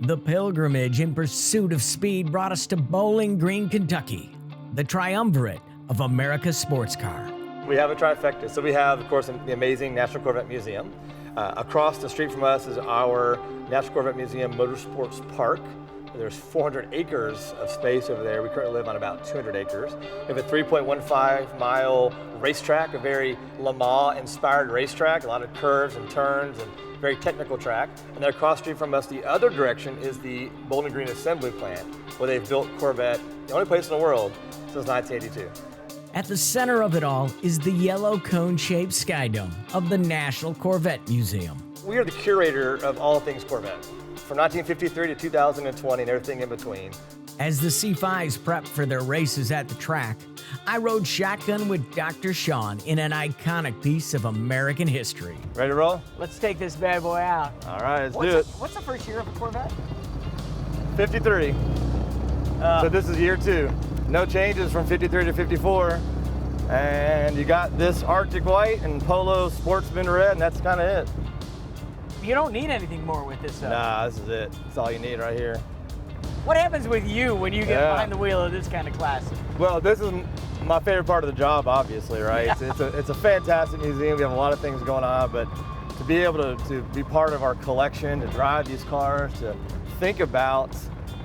The pilgrimage in pursuit of speed brought us to Bowling Green, Kentucky, the triumvirate of America's sports car. We have a trifecta. So we have, of course, the amazing National Corvette Museum. Across the street from us is our National Corvette Museum Motorsports Park. There's 400 acres of space over there. We currently live on about 200 acres. We have a 3.15-mile racetrack, a very Le Mans-inspired racetrack, a lot of curves and turns and very technical track. And then across the street from us, the other direction is the Bowling Green Assembly Plant, where they've built Corvette, the only place in the world since 1982. At the center of it all is the yellow cone-shaped sky dome of the National Corvette Museum. We are the curator of all things Corvette, from 1953 to 2020 and everything in between. As the C5s prep for their races at the track, I rode shotgun with Dr. Sean in an iconic piece of American history. Ready to roll? Let's take this bad boy out. All right, let's do it. What's the first year of a Corvette? 53. So this is year 2. No changes from 53 to 54. And you got this Arctic white and Polo Sportsman red, and that's kind of it. You don't need anything more with this stuff. Nah, this is it. That's all you need right here. What happens with you when you get behind the wheel of this kind of classic? Well, this is my favorite part of the job, obviously, right? It's a fantastic museum. We have a lot of things going on, but to be able to be part of our collection, to drive these cars, to think about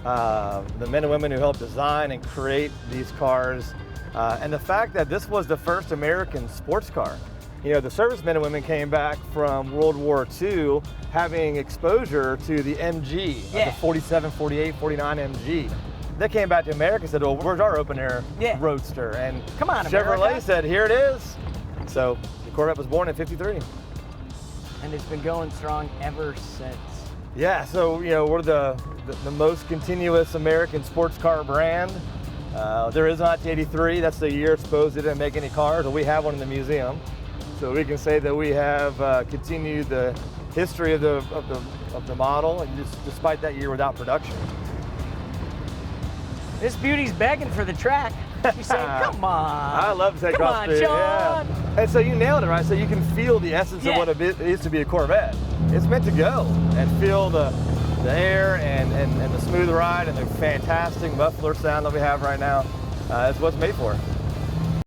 the men and women who helped design and create these cars, and the fact that this was the first American sports car. You know, the servicemen and women came back from World War II having exposure to the MG, the 47, 48, 49 MG. They came back to America and said, well, where's our open air roadster? And come on, Chevrolet America said, here it is. So the Corvette was born in 53. And it's been going strong ever since. Yeah, so you know, we're the most continuous American sports car brand. There is 1983, that's the year Exposed didn't make any cars, and we have one in the museum. So we can say that we have continued the history of the model, and despite that year without production. This beauty's begging for the track. She's saying, come on. I love to take off speed. John. Yeah. And so you nailed it, right? So you can feel the essence of what it is to be a Corvette. It's meant to go and feel the air and the smooth ride and the fantastic muffler sound that we have right now. It's what's made for.